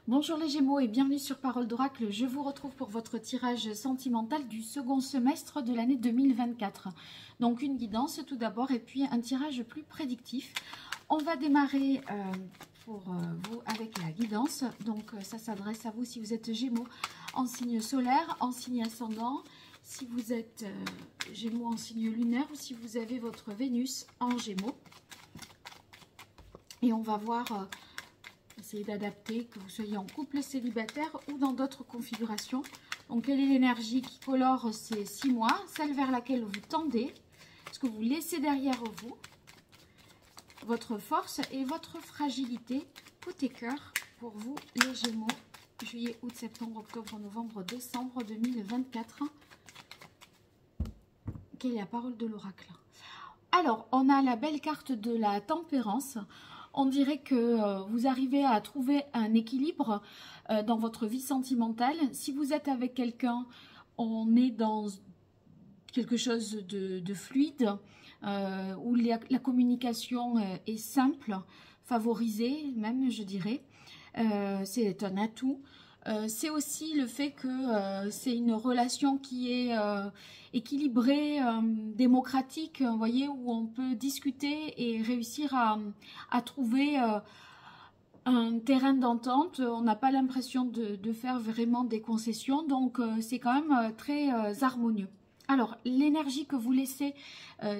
Bonjour les Gémeaux et bienvenue sur Parole d'Oracle. Je vous retrouve pour votre tirage sentimental du second semestre de l'année 2024. Donc une guidance tout d'abord et puis un tirage plus prédictif. On va démarrer pour vous avec la guidance. Donc ça s'adresse à vous si vous êtes Gémeaux en signe solaire, en signe ascendant. Si vous êtes Gémeaux en signe lunaire ou si vous avez votre Vénus en Gémeaux. Et on va voir... Essayez d'adapter, que vous soyez en couple célibataire ou dans d'autres configurations. Donc, quelle est l'énergie qui colore ces 6 mois? Celle vers laquelle vous tendez, ce que vous laissez derrière vous, votre force et votre fragilité. Côté cœur, pour vous, les Gémeaux, juillet, août, septembre, octobre, novembre, décembre 2024. Quelle est la parole de l'oracle? Alors, on a la belle carte de la tempérance. On dirait que vous arrivez à trouver un équilibre dans votre vie sentimentale. Si vous êtes avec quelqu'un, on est dans quelque chose de fluide, où la communication est simple, favorisée même, je dirais. C'est un atout. C'est aussi le fait que c'est une relation qui est équilibrée, démocratique, vous voyez, où on peut discuter et réussir à trouver un terrain d'entente. On n'a pas l'impression de faire vraiment des concessions, donc c'est quand même très harmonieux. Alors, l'énergie que vous laissez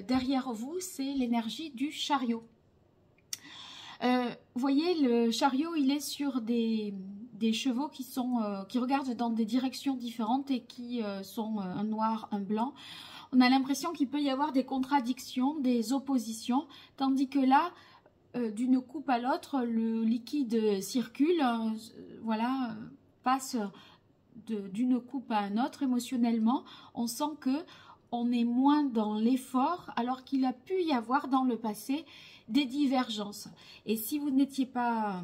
derrière vous, c'est l'énergie du chariot. Vous voyez, le chariot, il est sur des chevaux qui regardent dans des directions différentes et qui sont un noir, un blanc. On a l'impression qu'il peut y avoir des contradictions, des oppositions, tandis que là, d'une coupe à l'autre, le liquide circule, voilà, passe d'une coupe à une autre émotionnellement. On sent que on est moins dans l'effort, alors qu'il a pu y avoir dans le passé des divergences. Et si vous n'êtes pas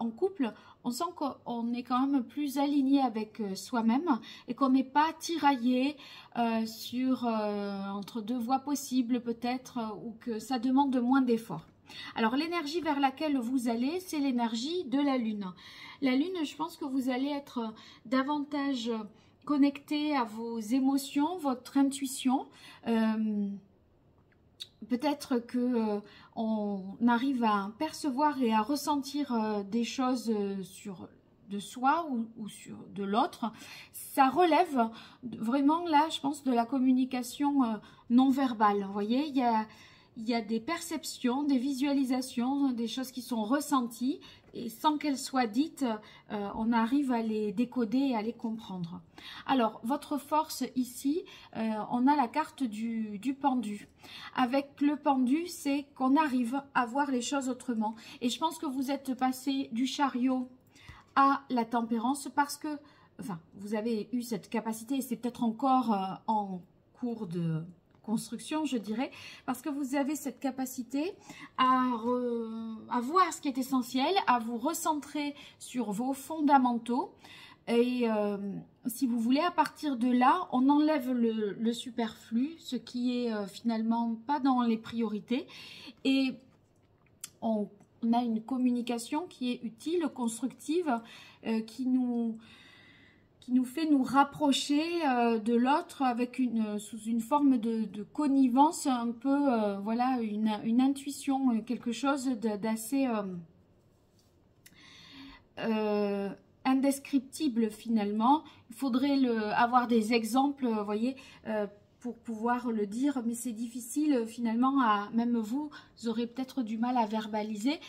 en couple, on sent qu'on est quand même plus aligné avec soi-même et qu'on n'est pas tiraillé entre deux voies possibles peut-être, ou que ça demande moins d'efforts. Alors l'énergie vers laquelle vous allez, c'est l'énergie de la Lune. La Lune, je pense que vous allez être davantage connecté à vos émotions, votre intuition. Peut-être que on arrive à percevoir et à ressentir des choses de soi ou sur de l'autre. Ça relève vraiment là, je pense, de la communication non verbale. Vous voyez, il y a des perceptions, des visualisations, des choses qui sont ressenties et sans qu'elles soient dites, on arrive à les décoder et à les comprendre. Alors, votre force ici, on a la carte du pendu. Avec le pendu, c'est qu'on arrive à voir les choses autrement. Et je pense que vous êtes passé du chariot à la tempérance parce que, enfin, vous avez eu cette capacité et c'est peut-être encore en cours de construction, je dirais, parce que vous avez cette capacité à voir ce qui est essentiel, à vous recentrer sur vos fondamentaux. Et si vous voulez, à partir de là, on enlève le superflu, ce qui est finalement pas dans les priorités. Et on a une communication qui est utile, constructive, qui nous fait nous rapprocher de l'autre avec sous une forme de connivence, un peu, voilà, une intuition, quelque chose d'assez indescriptible finalement. Il faudrait avoir des exemples, vous voyez, pour pouvoir le dire, mais c'est difficile finalement, même vous aurez peut-être du mal à verbaliser.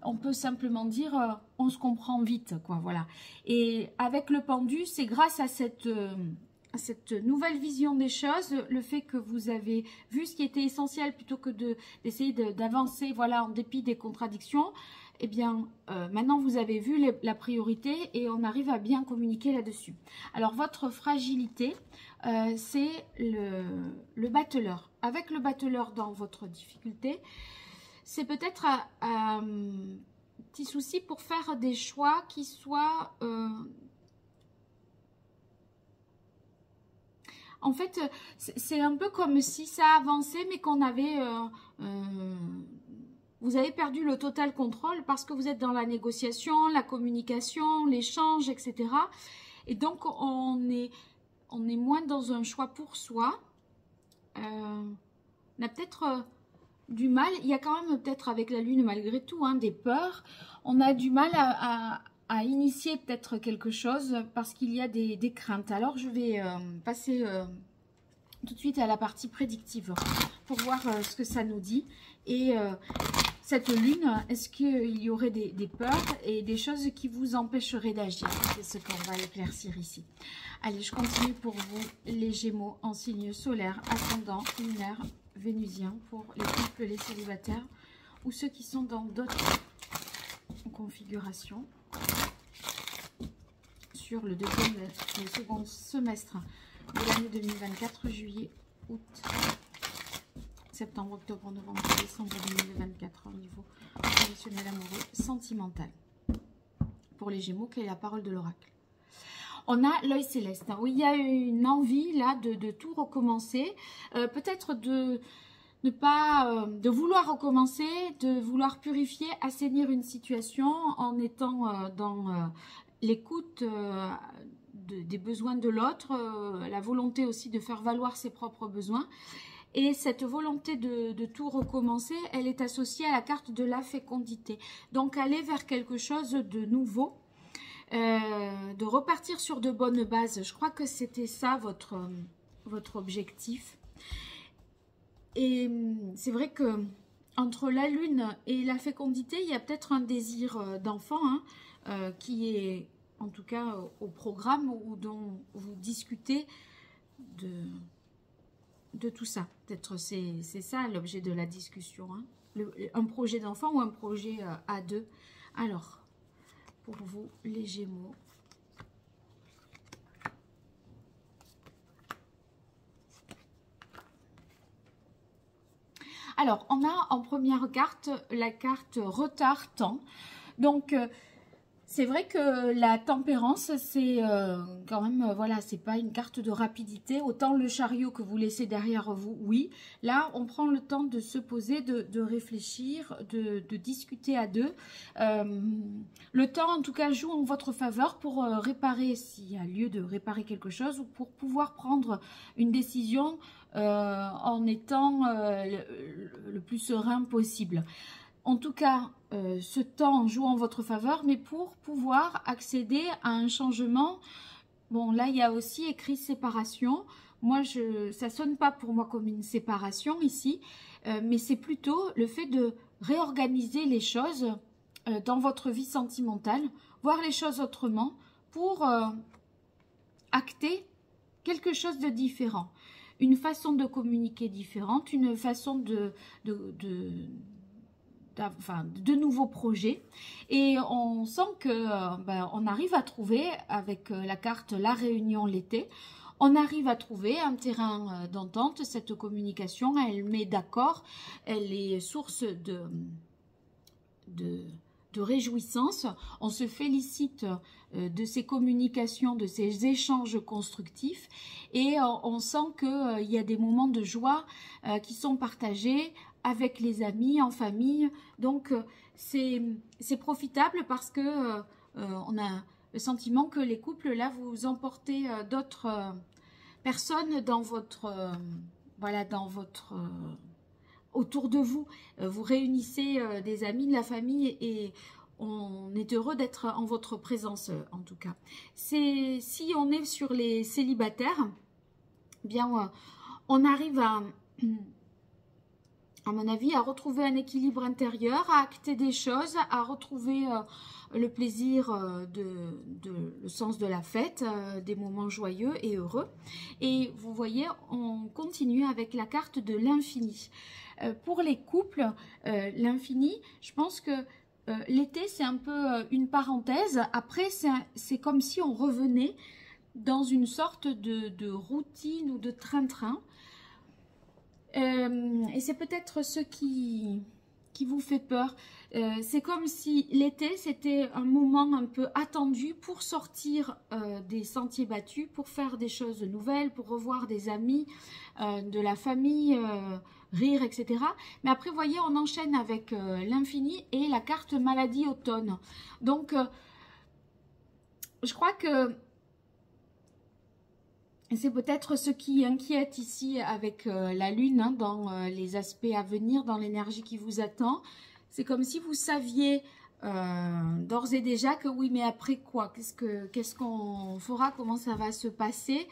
On peut simplement dire on se comprend vite, quoi, voilà. Et avec le pendu, c'est grâce à cette nouvelle vision des choses, le fait que vous avez vu ce qui était essentiel plutôt que d'essayer d'avancer, voilà, en dépit des contradictions. Eh bien, maintenant vous avez vu la priorité et on arrive à bien communiquer là-dessus. Alors, votre fragilité, c'est le battleur. Avec le battleur dans votre difficulté, c'est peut-être un petit souci pour faire des choix qui soient... En fait, c'est un peu comme si ça avançait, mais qu'on avait... vous vous avez perdu le total contrôle parce que vous êtes dans la négociation, la communication, l'échange, etc. Et donc, on est moins dans un choix pour soi. On a peut-être du mal, il y a quand même peut-être avec la lune malgré tout, hein, des peurs. On a du mal à initier peut-être quelque chose parce qu'il y a des craintes. Alors, je vais passer tout de suite à la partie prédictive pour voir ce que ça nous dit. Et cette lune, est-ce qu'il y aurait des peurs et des choses qui vous empêcheraient d'agir? C'est ce qu'on va éclaircir ici. Allez, je continue pour vous, les Gémeaux en signe solaire, ascendant, lunaire, vénusien, pour les couples, les célibataires ou ceux qui sont dans d'autres configurations. Sur le second semestre de l'année 2024, juillet, août, septembre, octobre, novembre, décembre 2024 au niveau relationnel, amoureux, sentimental. Pour les Gémeaux, quelle est la parole de l'oracle? On a l'œil céleste, où il y a une envie là de tout recommencer, peut-être de vouloir recommencer, de vouloir purifier, assainir une situation en étant dans l'écoute des besoins de l'autre, la volonté aussi de faire valoir ses propres besoins. Et cette volonté de tout recommencer, elle est associée à la carte de la fécondité. Donc aller vers quelque chose de nouveau, de repartir sur de bonnes bases. Je crois que c'était ça votre objectif. Et c'est vrai que entre la lune et la fécondité, il y a peut-être un désir d'enfant qui est en tout cas au programme ou dont vous discutez de tout ça. Peut-être c'est ça l'objet de la discussion. Un projet d'enfant ou un projet à deux. Alors, pour vous, les Gémeaux. Alors, on a en première carte la carte retard-temps. Donc, c'est vrai que la tempérance, c'est quand même, voilà, c'est pas une carte de rapidité. Autant le chariot que vous laissez derrière vous, oui. Là, on prend le temps de se poser, de réfléchir, de discuter à deux. Le temps, en tout cas, joue en votre faveur pour réparer, s'il y a lieu de réparer quelque chose, ou pour pouvoir prendre une décision en étant le plus serein possible. En tout cas, ce temps joue en votre faveur, mais pour pouvoir accéder à un changement, bon là il y a aussi écrit séparation. Moi, ça sonne pas pour moi comme une séparation ici, mais c'est plutôt le fait de réorganiser les choses dans votre vie sentimentale, voir les choses autrement pour acter quelque chose de différent. Une façon de communiquer différente, une façon de nouveaux projets, et on sent que on arrive à trouver avec la carte la réunion l'été, on arrive à trouver un terrain d'entente. Cette communication, elle met d'accord, elle est source de réjouissance. On se félicite de ces communications, de ces échanges constructifs, et on sent qu'il y a des moments de joie qui sont partagés avec les amis, en famille. Donc c'est profitable parce que on a le sentiment que les couples, là, vous emportez d'autres personnes dans votre autour de vous. Vous réunissez des amis, de la famille, et on est heureux d'être en votre présence, en tout cas. Si on est sur les célibataires, bien on arrive à mon avis, à retrouver un équilibre intérieur, à acter des choses, à retrouver le plaisir, le sens de la fête, des moments joyeux et heureux. Et vous voyez, on continue avec la carte de l'infini. Pour les couples, l'infini, je pense que l'été, c'est un peu une parenthèse. Après, c'est comme si on revenait dans une sorte de routine ou de train-train. Et c'est peut-être ce qui vous fait peur. C'est comme si l'été, c'était un moment un peu attendu pour sortir des sentiers battus, pour faire des choses nouvelles, pour revoir des amis, de la famille, rire, etc. Mais après, vous voyez, on enchaîne avec l'infini et la carte maladie automne. Donc, je crois que c'est peut-être ce qui inquiète ici avec la lune, hein, dans les aspects à venir, dans l'énergie qui vous attend. C'est comme si vous saviez d'ores et déjà que oui, mais après quoi? Qu'est-ce qu'on fera? Comment ça va se passer?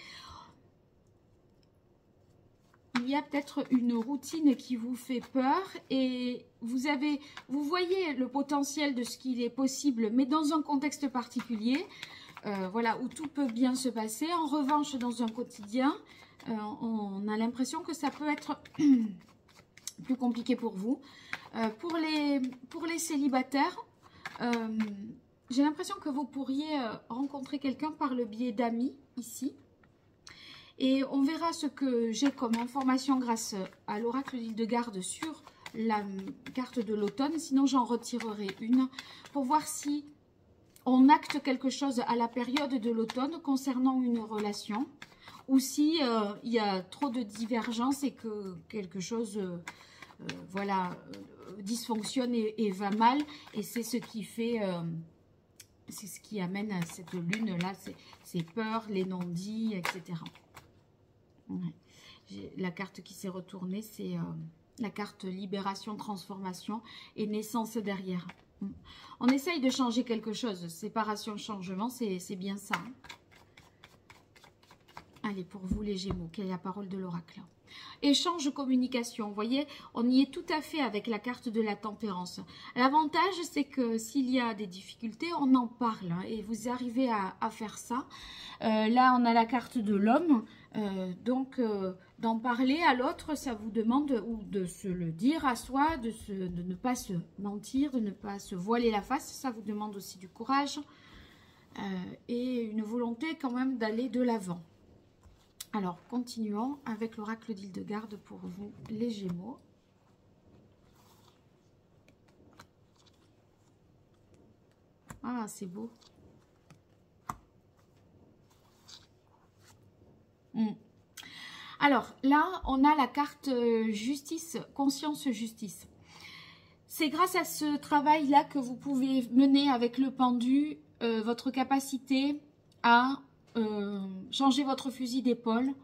Il y a peut-être une routine qui vous fait peur et vous voyez le potentiel de ce qu'il est possible, mais dans un contexte particulier. Voilà, où tout peut bien se passer. En revanche, dans un quotidien, on a l'impression que ça peut être plus compliqué pour vous. Pour les célibataires, j'ai l'impression que vous pourriez rencontrer quelqu'un par le biais d'amis, ici. Et on verra ce que j'ai comme information grâce à l'oracle d'Hildegarde sur la carte de l'automne. Sinon, j'en retirerai une pour voir si on acte quelque chose à la période de l'automne concernant une relation, ou si il y a trop de divergences et que quelque chose voilà, dysfonctionne et va mal, et c'est ce qui fait, c'est ce qui amène à cette lune-là, ces peurs, les non-dits, etc. Ouais. La carte qui s'est retournée, c'est la carte libération, transformation et naissance derrière. On essaye de changer quelque chose. Séparation, changement, c'est bien ça. Allez, pour vous les Gémeaux, quelle est la parole de l'oracle? Échange, communication. Vous voyez, on y est tout à fait avec la carte de la tempérance. L'avantage, c'est que s'il y a des difficultés, on en parle. Hein, et vous arrivez à faire ça. Là, on a la carte de l'homme. Donc, d'en parler à l'autre, ça vous demande ou de se le dire à soi, de ne pas se mentir, de ne pas se voiler la face. Ça vous demande aussi du courage et une volonté quand même d'aller de l'avant. Alors, continuons avec l'oracle d'Hildegarde pour vous, les Gémeaux. Ah, c'est beau. Alors, là, on a la carte justice, conscience justice. C'est grâce à ce travail-là que vous pouvez mener avec le pendu votre capacité à changer votre fusil d'épaule,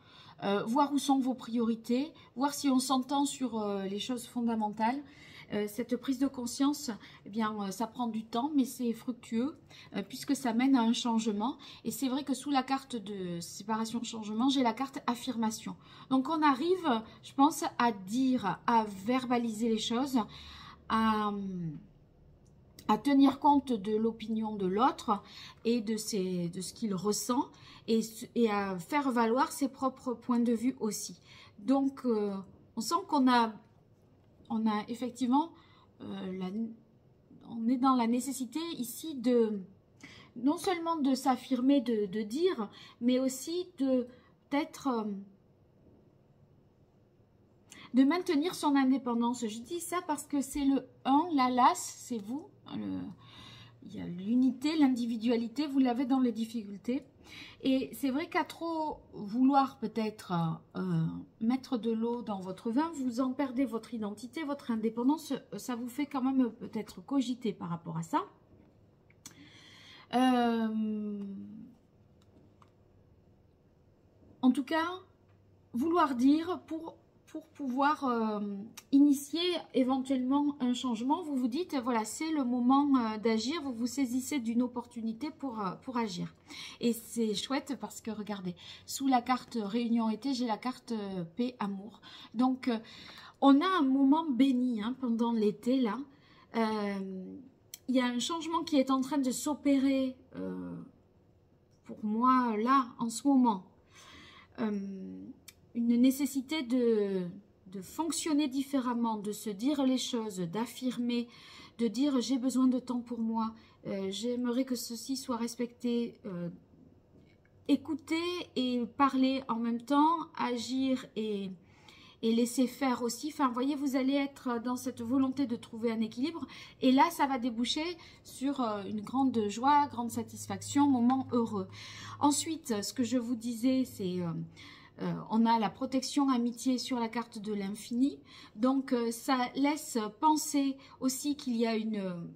voir où sont vos priorités, voir si on s'entend sur les choses fondamentales. Cette prise de conscience, eh bien, ça prend du temps, mais c'est fructueux puisque ça mène à un changement. Et c'est vrai que sous la carte de séparation-changement, j'ai la carte affirmation. Donc, on arrive, je pense, à dire, à verbaliser les choses, à tenir compte de l'opinion de l'autre et de ce qu'il ressent et à faire valoir ses propres points de vue aussi. Donc, on sent qu'on a effectivement, on est dans la nécessité ici de, non seulement de s'affirmer, de dire, mais aussi d'être... de maintenir son indépendance. Je dis ça parce que c'est le 1, la lasse, c'est vous. Il y a l'unité, l'individualité, vous l'avez dans les difficultés. Et c'est vrai qu'à trop vouloir peut-être mettre de l'eau dans votre vin, vous en perdez votre identité, votre indépendance. Ça vous fait quand même peut-être cogiter par rapport à ça. En tout cas, vouloir dire pour pouvoir initier éventuellement un changement, vous vous dites, voilà, c'est le moment d'agir, vous vous saisissez d'une opportunité pour agir. Et c'est chouette parce que, regardez, sous la carte Réunion été, j'ai la carte paix, amour. Donc, on a un moment béni hein, pendant l'été, là. Il y a un changement qui est en train de s'opérer pour moi, là, en ce moment. Une nécessité de fonctionner différemment, de se dire les choses, d'affirmer, de dire j'ai besoin de temps pour moi, j'aimerais que ceci soit respecté, écouter et parler en même temps, agir et laisser faire aussi. Enfin, vous voyez, vous allez être dans cette volonté de trouver un équilibre et là, ça va déboucher sur une grande joie, grande satisfaction, moment heureux. Ensuite, ce que je vous disais, c'est... On a la protection amitié sur la carte de l'infini. Donc, ça laisse penser aussi qu'il y a une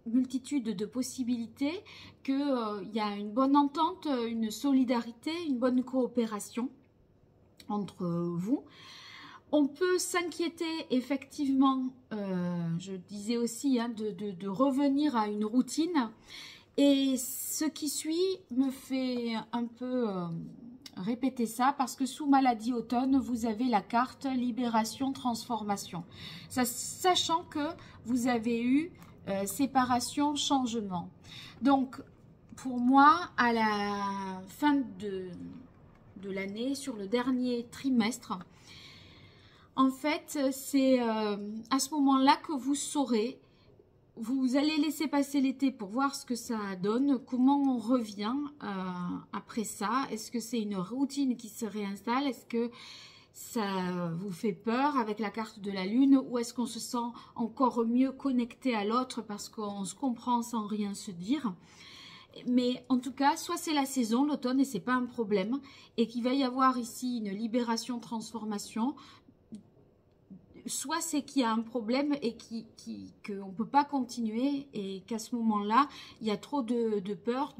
multitude de possibilités, qu'il y a une bonne entente, une solidarité, une bonne coopération entre vous. On peut s'inquiéter effectivement, je disais aussi, hein, de revenir à une routine. Et ce qui suit me fait un peu répéter ça, parce que sous maladie automne, vous avez la carte libération, transformation. Sachant que vous avez eu séparation, changement. Donc, pour moi, à la fin de l'année, sur le dernier trimestre, en fait, c'est à ce moment-là que vous saurez, vous allez laisser passer l'été pour voir ce que ça donne, comment on revient après ça. Est-ce que c'est une routine qui se réinstalle? Est-ce que ça vous fait peur avec la carte de la lune? Ou est-ce qu'on se sent encore mieux connecté à l'autre parce qu'on se comprend sans rien se dire? Mais en tout cas, soit c'est la saison, l'automne, et c'est pas un problème, et qu'il va y avoir ici une libération, transformation, soit c'est qu'il y a un problème et qu'on ne peut pas continuer, et qu'à ce moment-là, il y a trop de peur.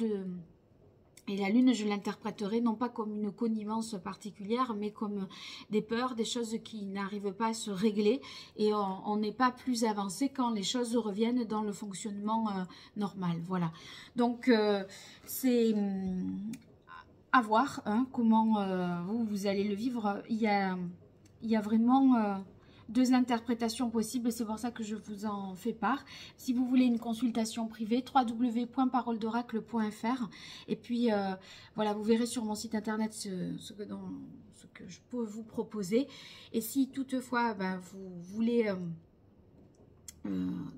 Et la lune, je l'interpréterai non pas comme une connivence particulière, mais comme des peurs, des choses qui n'arrivent pas à se régler. Et on n'est pas plus avancé quand les choses reviennent dans le fonctionnement normal. Voilà. Donc, c'est à voir hein, comment vous allez le vivre. Il y a vraiment... deux interprétations possibles, c'est pour ça que je vous en fais part. Si vous voulez une consultation privée, www.paroledoracle.fr, et puis voilà, vous verrez sur mon site internet ce que je peux vous proposer. Et si toutefois vous voulez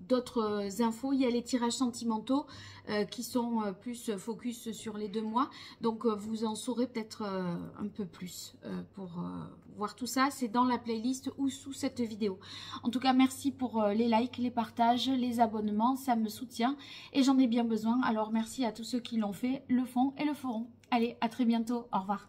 d'autres infos, il y a les tirages sentimentaux qui sont plus focus sur les 2 mois, donc vous en saurez peut-être un peu plus pour voir tout ça. C'est dans la playlist ou sous cette vidéo. En tout cas, merci pour les likes, les partages, les abonnements, ça me soutient et j'en ai bien besoin. Alors merci à tous ceux qui l'ont fait, le font et le feront. Allez, à très bientôt, au revoir.